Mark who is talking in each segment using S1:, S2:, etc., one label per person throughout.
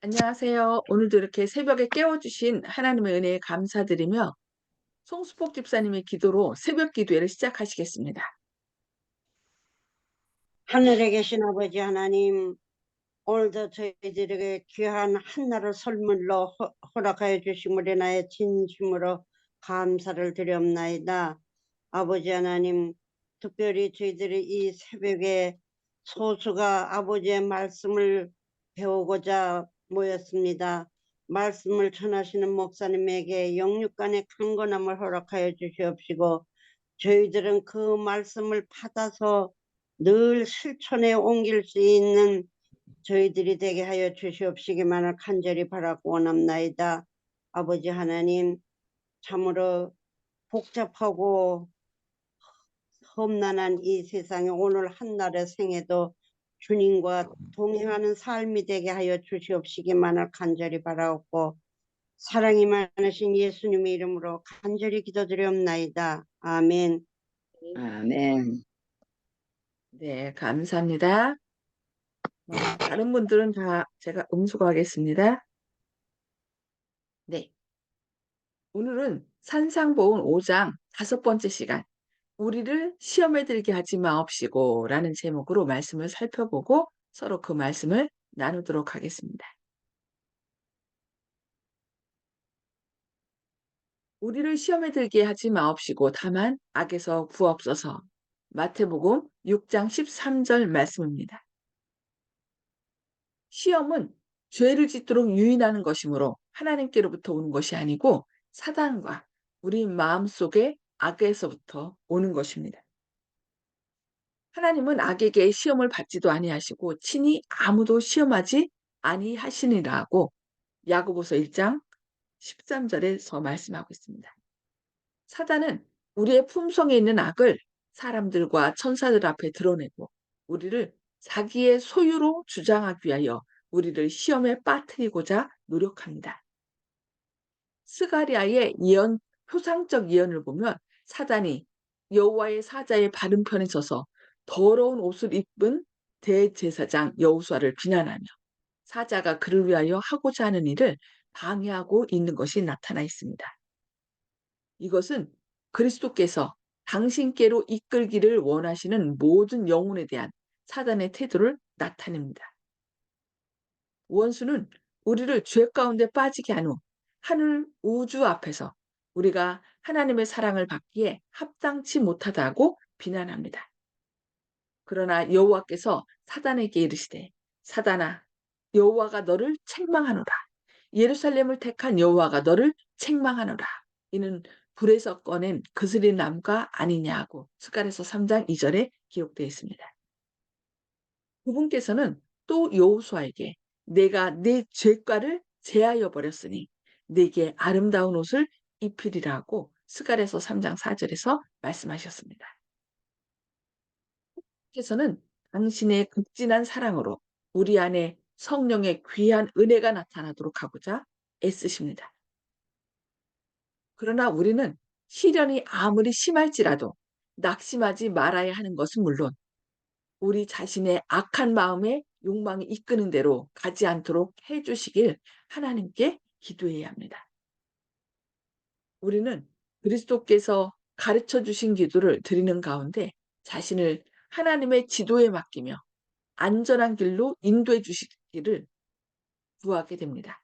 S1: 안녕하세요. 오늘도 이렇게 새벽에 깨워주신 하나님의 은혜에 감사드리며 송수복 집사님의 기도로 새벽 기도회를 시작하시겠습니다.
S2: 하늘에 계신 아버지 하나님, 오늘도 저희들에게 귀한 한날을 선물로 허락하여 주심으로 인하여 진심으로 감사를 드리옵나이다. 아버지 하나님, 특별히 저희들이 이 새벽에 소수가 아버지의 말씀을 배우고자 모였습니다. 말씀을 전하시는 목사님에게 영육간의 강건함을 허락하여 주시옵시고, 저희들은 그 말씀을 받아서 늘 실천에 옮길 수 있는 저희들이 되게 하여 주시옵시기만을 간절히 바라고 원합나이다. 아버지 하나님, 참으로 복잡하고 험난한 이 세상에 오늘 한날의 생에도 주님과 동행하는 삶이 되게 하여 주시옵시기만을 간절히 바라옵고, 사랑이 많으신 예수님의 이름으로 간절히 기도드리옵나이다. 아멘.
S3: 아멘.
S1: 네, 감사합니다. 다른 분들은 다 제가 음수거하겠습니다. 네, 오늘은 산상보훈 5장 5번째 시간, 우리를 시험에 들게 하지 마옵시고 라는 제목으로 말씀을 살펴보고 서로 그 말씀을 나누도록 하겠습니다. 우리를 시험에 들게 하지 마옵시고 다만 악에서 구하옵소서. 마태복음 6장 13절 말씀입니다. 시험은 죄를 짓도록 유인하는 것이므로 하나님께로부터 오는 것이 아니고 사단과 우리 마음속의 악에서부터 오는 것입니다. 하나님은 악에게 시험을 받지도 아니하시고 친히 아무도 시험하지 아니하시니라고 야고보서 1장 13절에서 말씀하고 있습니다. 사단은 우리의 품성에 있는 악을 사람들과 천사들 앞에 드러내고 우리를 자기의 소유로 주장하기 위하여 우리를 시험에 빠뜨리고자 노력합니다. 스가랴의 예언, 표상적 예언을 보면 사단이 여호와의 사자의 바른편에 서서 더러운 옷을 입은 대제사장 여호수아를 비난하며 사자가 그를 위하여 하고자 하는 일을 방해하고 있는 것이 나타나 있습니다. 이것은 그리스도께서 당신께로 이끌기를 원하시는 모든 영혼에 대한 사단의 태도를 나타냅니다. 원수는 우리를 죄 가운데 빠지게 한 후 하늘 우주 앞에서 우리가 하나님의 사랑을 받기에 합당치 못하다고 비난합니다. 그러나 여호와께서 사단에게 이르시되 사단아 여호와가 너를 책망하노라. 예루살렘을 택한 여호와가 너를 책망하노라. 이는 불에서 꺼낸 그스린 나무가 아니냐고 스가랴서 3장 2절에 기록되어 있습니다. 그분께서는 또 여호수아에게 내가 네 죄과를 제하여 버렸으니 네게 아름다운 옷을 입히리라고 스가랴서 3장 4절에서 말씀하셨습니다. 께서는 당신의 극진한 사랑으로 우리 안에 성령의 귀한 은혜가 나타나도록 하고자 애쓰십니다. 그러나 우리는 시련이 아무리 심할지라도 낙심하지 말아야 하는 것은 물론 우리 자신의 악한 마음의 욕망이 이끄는 대로 가지 않도록 해주시길 하나님께 기도해야 합니다. 우리는 그리스도께서 가르쳐 주신 기도를 드리는 가운데 자신을 하나님의 지도에 맡기며 안전한 길로 인도해 주시기를 구하게 됩니다.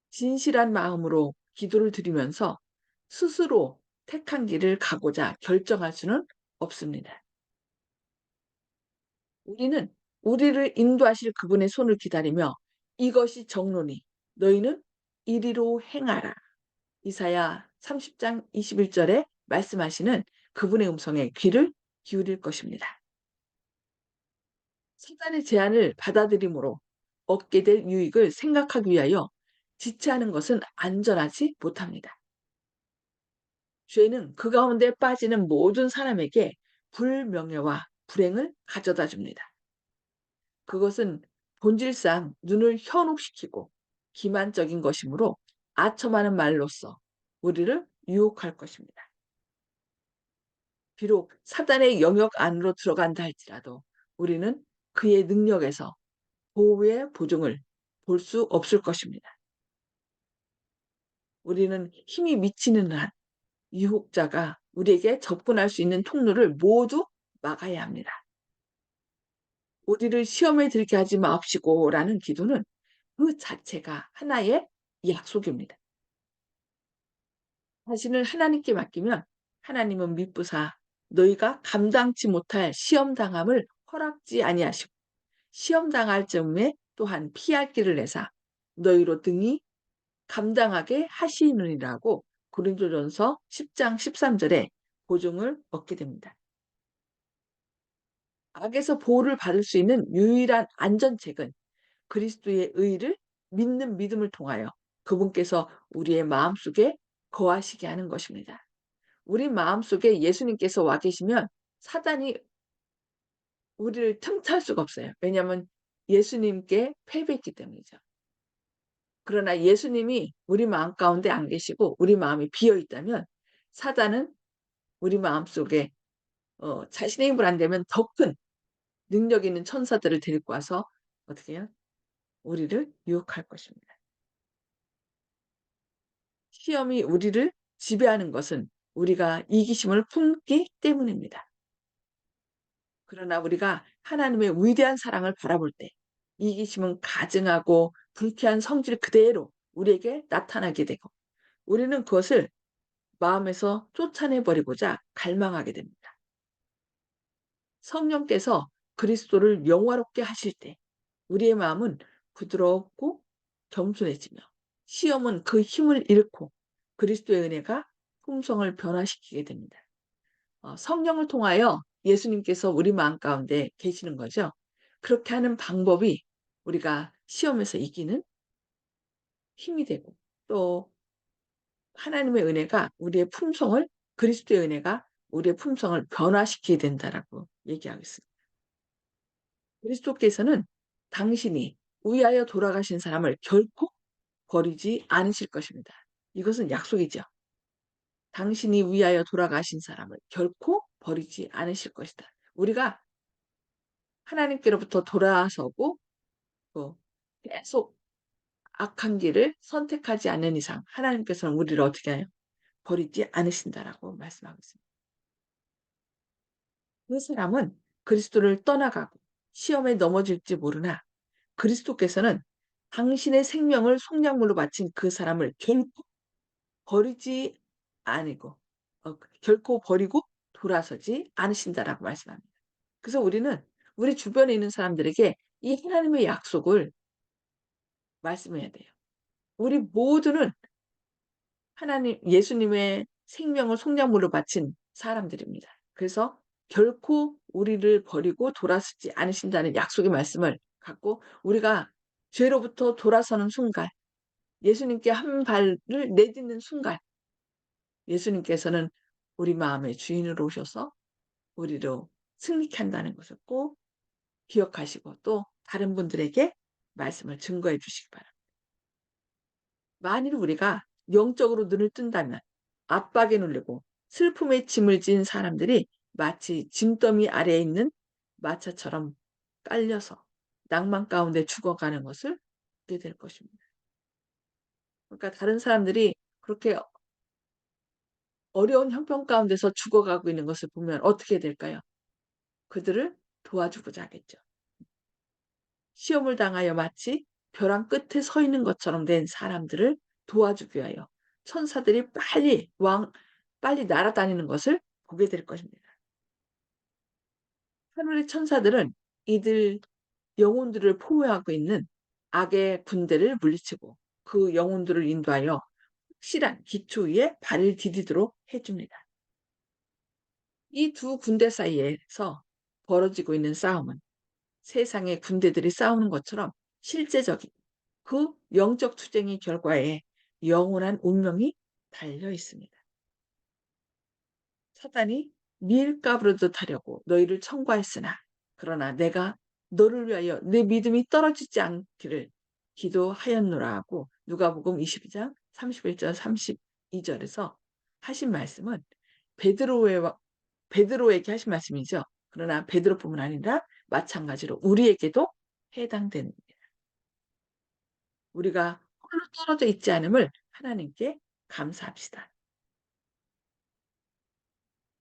S1: 진실한 마음으로 기도를 드리면서 스스로 택한 길을 가고자 결정할 수는 없습니다. 우리는 우리를 인도하실 그분의 손을 기다리며 이것이 정로니 너희는 이리로 행하라. 이사야 30장 21절에 말씀하시는 그분의 음성에 귀를 기울일 것입니다. 사단의 제안을 받아들임으로 얻게 될 유익을 생각하기 위하여 지체하는 것은 안전하지 못합니다. 죄는 그 가운데 빠지는 모든 사람에게 불명예와 불행을 가져다 줍니다. 그것은 본질상 눈을 현혹시키고 기만적인 것이므로 아첨하는 말로써 우리를 유혹할 것입니다. 비록 사단의 영역 안으로 들어간다 할지라도 우리는 그의 능력에서 보호의 보증을 볼 수 없을 것입니다. 우리는 힘이 미치는 한 유혹자가 우리에게 접근할 수 있는 통로를 모두 막아야 합니다. 우리를 시험에 들게 하지 마옵시고라는 기도는 그 자체가 하나의 약속입니다. 자신을 하나님께 맡기면 하나님은 미쁘사 너희가 감당치 못할 시험 당함을 허락지 아니하시고 시험 당할 즈음에 또한 피할 길을 내사 너희로 등이 감당하게 하시느니라고 고린도전서 10장 13절에 보증을 얻게 됩니다. 악에서 보호를 받을 수 있는 유일한 안전책은 그리스도의 의를 믿는 믿음을 통하여 그분께서 우리의 마음속에 거하시게 하는 것입니다. 우리 마음속에 예수님께서 와 계시면 사단이 우리를 틈탈 수가 없어요. 왜냐하면 예수님께 패배했기 때문이죠. 그러나 예수님이 우리 마음 가운데 안 계시고 우리 마음이 비어 있다면 사단은 우리 마음속에 자신의 힘을 안 되면 더 큰 능력 있는 천사들을 데리고 와서 어떻게 해요? 우리를 유혹할 것입니다. 시험이 우리를 지배하는 것은 우리가 이기심을 품기 때문입니다. 그러나 우리가 하나님의 위대한 사랑을 바라볼 때 이기심은 가증하고 불쾌한 성질 그대로 우리에게 나타나게 되고 우리는 그것을 마음에서 쫓아내버리고자 갈망하게 됩니다. 성령께서 그리스도를 영화롭게 하실 때 우리의 마음은 부드럽고 겸손해지며 시험은 그 힘을 잃고 그리스도의 은혜가 품성을 변화시키게 됩니다. 성령을 통하여 예수님께서 우리 마음 가운데 계시는 거죠. 그렇게 하는 방법이 우리가 시험에서 이기는 힘이 되고 또 하나님의 은혜가 우리의 품성을 그리스도의 은혜가 우리의 품성을 변화시키게 된다라고 얘기하고 있습니다. 그리스도께서는 당신이 위하여 돌아가신 사람을 결코 버리지 않으실 것입니다. 이것은 약속이죠. 당신이 위하여 돌아가신 사람을 결코 버리지 않으실 것이다. 우리가 하나님께로부터 돌아서고 또 계속 악한 길을 선택하지 않는 이상 하나님께서는 우리를 어떻게 해요? 버리지 않으신다라고 말씀하고 있습니다. 그 사람은 그리스도를 떠나가고 시험에 넘어질지 모르나 그리스도께서는 당신의 생명을 속량물로 바친 그 사람을 결코 버리지 아니고 결코 버리고 돌아서지 않으신다라고 말씀합니다. 그래서 우리는 우리 주변에 있는 사람들에게 이 하나님의 약속을 말씀해야 돼요. 우리 모두는 하나님 예수님의 생명을 속량물로 바친 사람들입니다. 그래서 결코 우리를 버리고 돌아서지 않으신다는 약속의 말씀을 갖고 우리가 죄로부터 돌아서는 순간 예수님께 한 발을 내딛는 순간 예수님께서는 우리 마음의 주인으로 오셔서 우리로 승리케 한다는 것을 꼭 기억하시고 또 다른 분들에게 말씀을 증거해 주시기 바랍니다. 만일 우리가 영적으로 눈을 뜬다면 압박에 눌리고 슬픔에 짐을 진 사람들이 마치 짐더미 아래에 있는 마차처럼 깔려서 낭만 가운데 죽어가는 것을 보게 될 것입니다. 그러니까 다른 사람들이 그렇게 어려운 형편 가운데서 죽어가고 있는 것을 보면 어떻게 될까요? 그들을 도와주고자 하겠죠. 시험을 당하여 마치 벼랑 끝에 서 있는 것처럼 된 사람들을 도와주기 위하여 천사들이 빨리 날아다니는 것을 보게 될 것입니다. 하늘의 천사들은 이들 영혼들을 포효하고 있는 악의 군대를 물리치고 그 영혼들을 인도하여 확실한 기초 위에 발을 디디도록 해줍니다. 이 두 군대 사이에서 벌어지고 있는 싸움은 세상의 군대들이 싸우는 것처럼 실제적인 그 영적 투쟁의 결과에 영원한 운명이 달려 있습니다. 사단이 밀가부르듯 하려고 너희를 청구하였으나 그러나 내가 너를 위하여 내 믿음이 떨어지지 않기를 기도하였노라 하고 누가복음 22장 31절 32절에서 하신 말씀은 베드로에게 하신 말씀이죠. 그러나 베드로뿐만 아니라 마찬가지로 우리에게도 해당됩니다. 우리가 홀로 떨어져 있지 않음을 하나님께 감사합시다.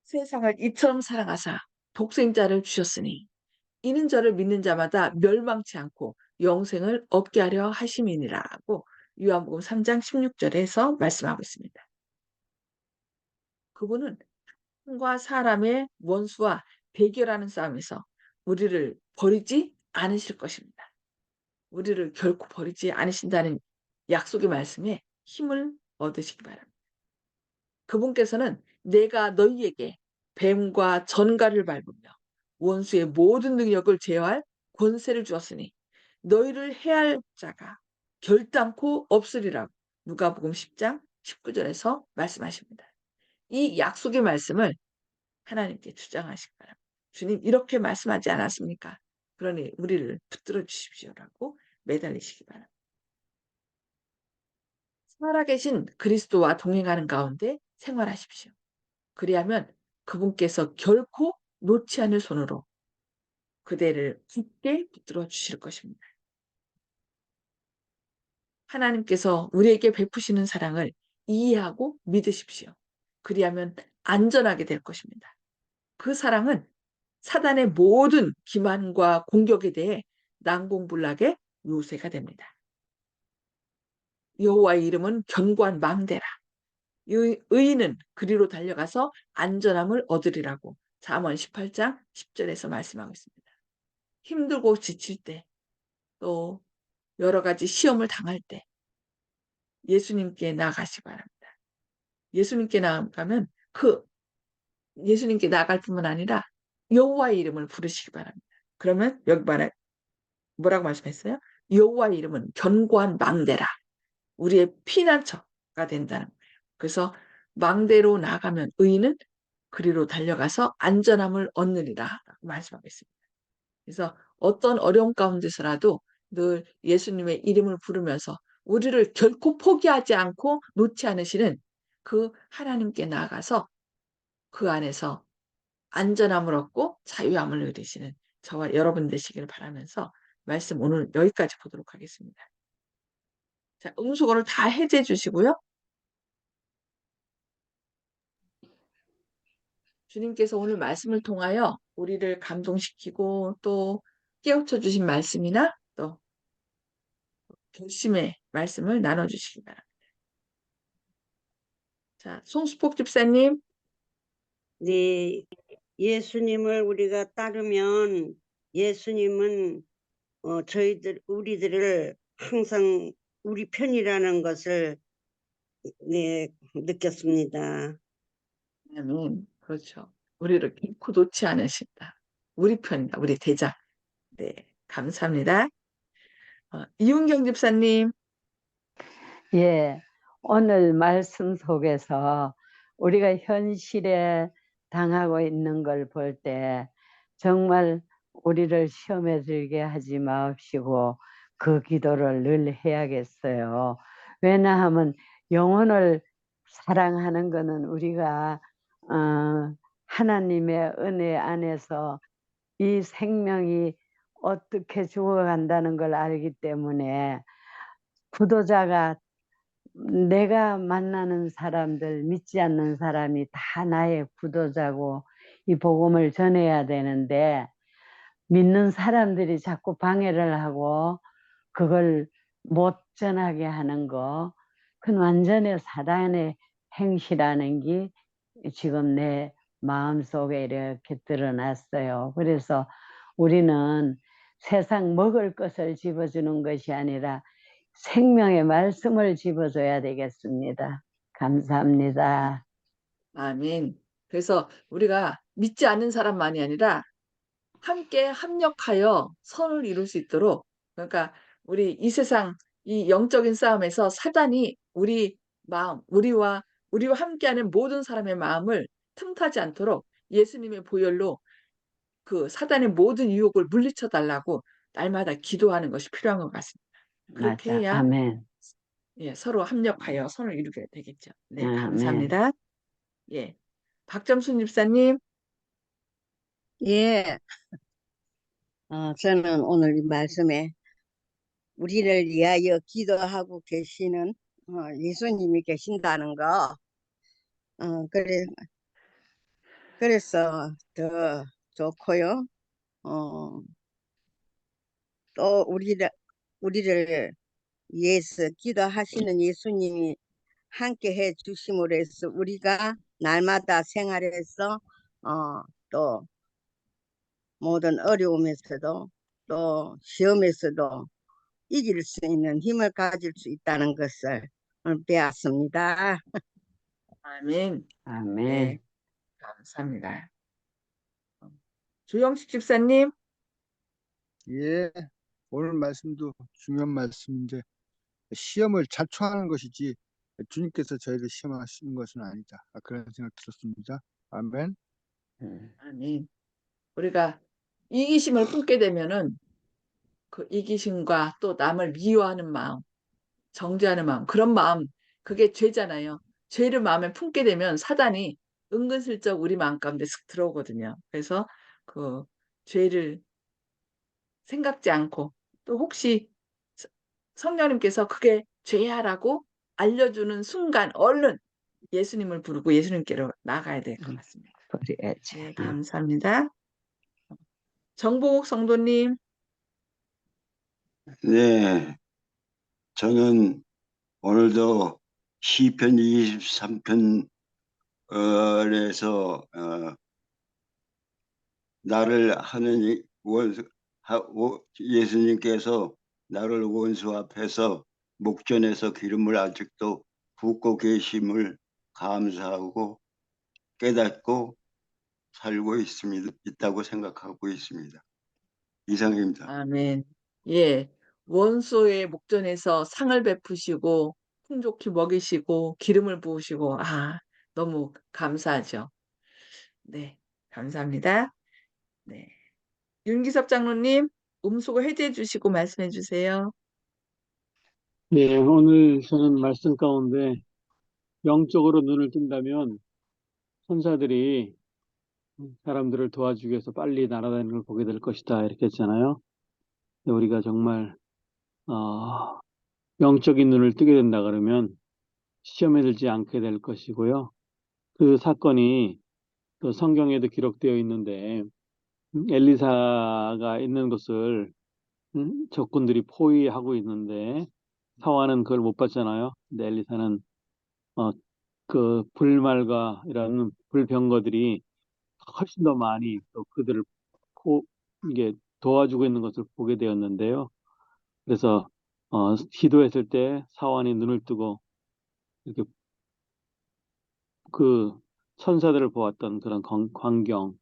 S1: 세상을 이처럼 사랑하사 독생자를 주셨으니 이는 저를 믿는 자마다 멸망치 않고 영생을 얻게 하려 하심이니라고 요한복음 3장 16절에서 말씀하고 있습니다. 그분은 하나님과 사람의 원수와 대결하는 싸움에서 우리를 버리지 않으실 것입니다. 우리를 결코 버리지 않으신다는 약속의 말씀에 힘을 얻으시기 바랍니다. 그분께서는 내가 너희에게 뱀과 전갈을 밟으며 원수의 모든 능력을 제어할 권세를 주었으니 너희를 해할 자가 결단코 없으리라고 누가복음 10장 19절에서 말씀하십니다. 이 약속의 말씀을 하나님께 주장하시기 바랍니다. 주님 이렇게 말씀하지 않았습니까? 그러니 우리를 붙들어 주십시오라고 매달리시기 바랍니다. 살아계신 그리스도와 동행하는 가운데 생활하십시오. 그리하면 그분께서 결코 놓지 않을 손으로 그대를 굳게 붙들어 주실 것입니다. 하나님께서 우리에게 베푸시는 사랑을 이해하고 믿으십시오. 그리하면 안전하게 될 것입니다. 그 사랑은 사단의 모든 기만과 공격에 대해 난공불락의 요새가 됩니다. 여호와의 이름은 견고한 망대라. 의인은 그리로 달려가서 안전함을 얻으리라고 잠언 18장 10절에서 말씀하고 있습니다. 힘들고 지칠 때, 또 여러 가지 시험을 당할 때 예수님께 나아가시기 바랍니다. 예수님께 나아가면 예수님께 나아갈 뿐만 아니라 여호와의 이름을 부르시기 바랍니다. 그러면 여기 뭐라고 말씀했어요? 여호와의 이름은 견고한 망대라. 우리의 피난처가 된다는 거예요. 그래서 망대로 나가면 의인은 그리로 달려가서 안전함을 얻느니라 말씀하고 있습니다. 그래서 어떤 어려움 가운데서라도 늘 예수님의 이름을 부르면서 우리를 결코 포기하지 않고 놓지 않으시는 그 하나님께 나아가서 그 안에서 안전함을 얻고 자유함을 누리시는 저와 여러분 되시기를 바라면서 말씀 오늘 여기까지 보도록 하겠습니다. 자, 음소거를 다 해제해 주시고요. 주님께서 오늘 말씀을 통하여 우리를 감동시키고 또 깨우쳐 주신 말씀이나 또 결심의 말씀을 나눠주시기 바랍니다. 자, 송수폭 집사님.
S2: 네, 예수님을 우리가 따르면 예수님은 우리들을 항상 우리 편이라는 것을 네, 느꼈습니다.
S1: 아멘. 그렇죠. 우리를 결코 놓지 않으신다. 우리 편이다. 우리 대장. 네, 감사합니다. 이윤경 집사님.
S3: 예, 오늘 말씀 속에서 우리가 현실에 당하고 있는 걸 볼 때 정말 우리를 시험에 들게 하지 마옵시고 그 기도를 늘 해야겠어요. 왜냐하면 영혼을 사랑하는 것은 우리가 하나님의 은혜 안에서 이 생명이 어떻게 죽어간다는 걸 알기 때문에 구도자가 내가 만나는 사람들, 믿지 않는 사람이 다 나의 구도자고 이 복음을 전해야 되는데 믿는 사람들이 자꾸 방해를 하고 그걸 못 전하게 하는 거, 그건 완전히 사단의 행실하는 게 지금 내 마음속에 이렇게 드러났어요. 그래서 우리는 세상 먹을 것을 집어주는 것이 아니라 생명의 말씀을 집어줘야 되겠습니다. 감사합니다.
S1: 아멘. 그래서 우리가 믿지 않는 사람만이 아니라 함께 합력하여 선을 이룰 수 있도록, 그러니까 우리 이 세상 이 영적인 싸움에서 사단이 우리 마음, 우리와 함께하는 모든 사람의 마음을 틈타지 않도록 예수님의 보혈로 그 사단의 모든 유혹을 물리쳐 달라고 날마다 기도하는 것이 필요한 것 같습니다. 그렇게
S3: 맞아.
S1: 해야
S3: 아멘.
S1: 예, 서로 합력하여 선을 이루게 되겠죠. 네,
S3: 아멘.
S1: 감사합니다. 예, 박점순 집사님.
S4: 예, 저는 오늘 이 말씀에
S2: 우리를 위하여 기도하고 계시는 예수님이 계신다는 거. 그래, 그래서 더 좋고요. 어, 또 우리를 위해서 기도하시는 예수님이 함께 해 주심으로 해서 우리가 날마다 생활에서 또 모든 어려움에서도 또 시험에서도 이길 수 있는 힘을 가질 수 있다는 것을 오늘 배웠습니다.
S1: 아멘.
S3: 아멘.
S1: 네, 감사합니다. 조영식 집사님,
S4: 예, 오늘 말씀도 중요한 말씀인데 시험을 자초하는 것이지 주님께서 저희를 시험하시는 것은 아니다. 그런 생각 들었습니다. 아멘.
S1: 아멘. 우리가 이기심을 품게 되면은 그 이기심과 또 남을 미워하는 마음, 정죄하는 마음, 그런 마음, 그게 죄잖아요. 죄를 마음에 품게 되면 사단이 은근슬쩍 우리 마음 가운데 슥 들어오거든요. 그래서 그 죄를 생각지 않고 또 혹시 성령님께서 그게 죄야라고 알려주는 순간 얼른 예수님을 부르고 예수님께로 나가야 될 것 같습니다.
S3: 버려야지.
S1: 네, 감사합니다. 정봉욱 성도님,
S5: 네, 저는 오늘도 시편 23편에서 나를 하느님 예수님께서 나를 원수 앞에서 목전에서 기름을 아직도 붓고 계심을 감사하고 깨닫고 살고 있다고 생각하고 있습니다. 이상입니다.
S1: 아멘. 예, 원소의 목전에서 상을 베푸시고 풍족히 먹이시고 기름을 부으시고 너무 감사하죠. 네, 감사합니다. 네, 윤기섭 장로님, 음소거 해제해 주시고 말씀해 주세요.
S6: 네, 오늘 저는 말씀 가운데 영적으로 눈을 뜬다면 천사들이 사람들을 도와주기 위해서 빨리 날아다니는 걸 보게 될 것이다 이렇게 했잖아요. 근데 우리가 정말 영적인 눈을 뜨게 된다 그러면 시험에 들지 않게 될 것이고요. 그 사건이 또 성경에도 기록되어 있는데 엘리사가 있는 곳을 적군들이 포위하고 있는데 사화는 그걸 못 봤잖아요. 근데 엘리사는 그 불말과 이런 불병거들이 훨씬 더 많이 또 그들을 이게 도와주고 있는 것을 보게 되었는데요. 그래서 기도했을 때 사환이 눈을 뜨고 이렇게 그 천사들을 보았던 그런 광경,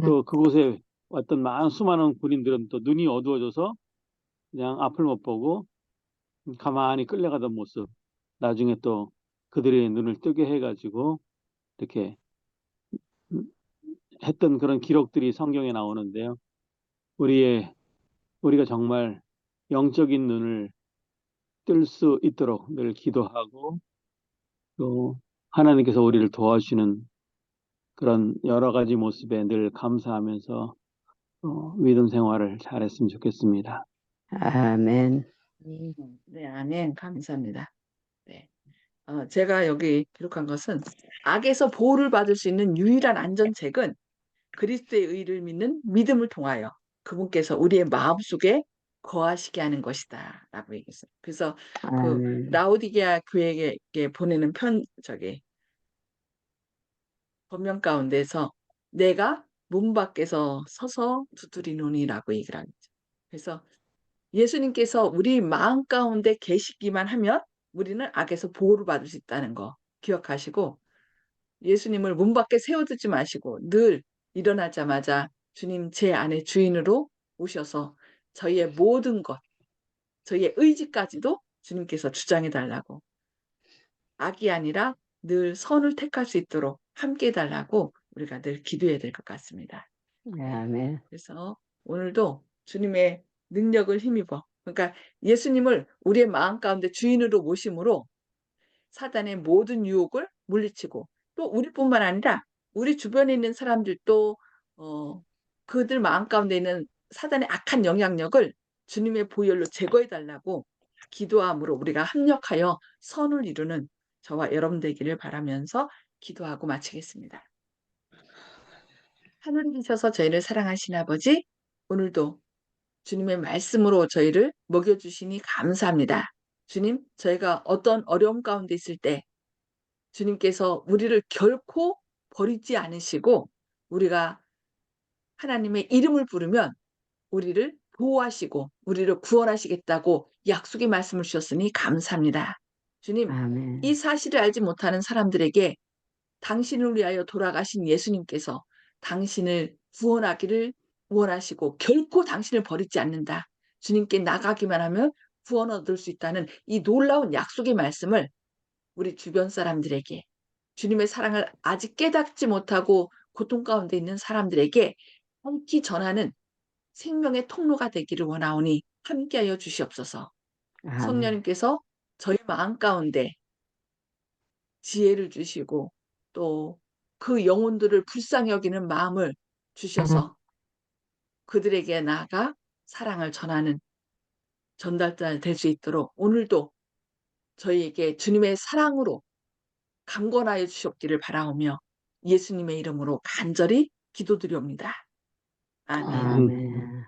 S6: 또 그곳에 왔던 수많은 군인들은 또 눈이 어두워져서 그냥 앞을 못 보고 가만히 끌려가던 모습, 나중에 또 그들의 눈을 뜨게 해가지고 이렇게 했던 그런 기록들이 성경에 나오는데요. 우리가 정말 영적인 눈을 뜰 수 있도록 늘 기도하고 또 하나님께서 우리를 도와주시는 그런 여러 가지 모습에 늘 감사하면서 믿음 생활을 잘했으면 좋겠습니다.
S3: 아멘.
S1: 네, 아멘. 감사합니다. 네. 제가 여기 기록한 것은 악에서 보호를 받을 수 있는 유일한 안전책은 그리스도의 의를 믿는 믿음을 통하여 그분께서 우리의 마음속에 거하시게 하는 것이다 라고 얘기했어요. 그래서 그
S3: 아멘.
S1: 라오디게아 교회에게 보내는 번명 가운데서 내가 문 밖에서 서서 두드리노니라고 얘기를 하죠. 그래서 예수님께서 우리 마음 가운데 계시기만 하면 우리는 악에서 보호를 받을 수 있다는 거 기억하시고 예수님을 문 밖에 세워두지 마시고 늘 일어나자마자 주님 제 안에 주인으로 오셔서 저희의 모든 것, 저희의 의지까지도 주님께서 주장해 달라고 악이 아니라 늘 선을 택할 수 있도록 함께 해달라고 우리가 늘 기도해야 될 것 같습니다.
S3: 아멘.
S1: 그래서 오늘도 주님의 능력을 힘입어 그러니까 예수님을 우리의 마음 가운데 주인으로 모심으로 사단의 모든 유혹을 물리치고 또 우리뿐만 아니라 우리 주변에 있는 사람들도 그들 마음 가운데 있는 사단의 악한 영향력을 주님의 보혈로 제거해달라고 기도함으로 우리가 합력하여 선을 이루는 저와 여러분 되기를 바라면서 기도하고 마치겠습니다. 하늘에 계셔서 저희를 사랑하신 아버지, 오늘도 주님의 말씀으로 저희를 먹여주시니 감사합니다. 주님, 저희가 어떤 어려움 가운데 있을 때 주님께서 우리를 결코 버리지 않으시고 우리가 하나님의 이름을 부르면 우리를 보호하시고 우리를 구원하시겠다고 약속의 말씀을 주셨으니 감사합니다. 주님,
S3: 아멘.
S1: 이 사실을 알지 못하는 사람들에게 당신을 위하여 돌아가신 예수님께서 당신을 구원하기를 원하시고 결코 당신을 버리지 않는다. 주님께 나가기만 하면 구원 얻을 수 있다는 이 놀라운 약속의 말씀을 우리 주변 사람들에게, 주님의 사랑을 아직 깨닫지 못하고 고통 가운데 있는 사람들에게 함께 전하는 생명의 통로가 되기를 원하오니 함께하여 주시옵소서.
S3: 아멘.
S1: 성령님께서 저희 마음 가운데 지혜를 주시고 또 그 영혼들을 불쌍히 여기는 마음을 주셔서 그들에게 나아가 사랑을 전하는 전달자 될 수 있도록 오늘도 저희에게 주님의 사랑으로 강권하여 주셨기를 바라오며 예수님의 이름으로 간절히 기도드리옵니다. 아멘.
S3: 아멘.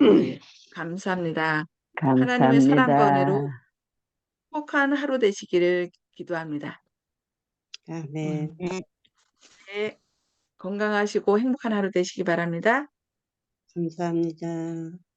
S1: 네, 감사합니다. 하나님의 사랑과 은혜로
S3: 감사합니다.
S1: 행복한 하루 되시기를 기도합니다.
S2: 아멘.
S1: 네, 건강하시고 행복한 하루 되시기 바랍니다.
S2: 감사합니다.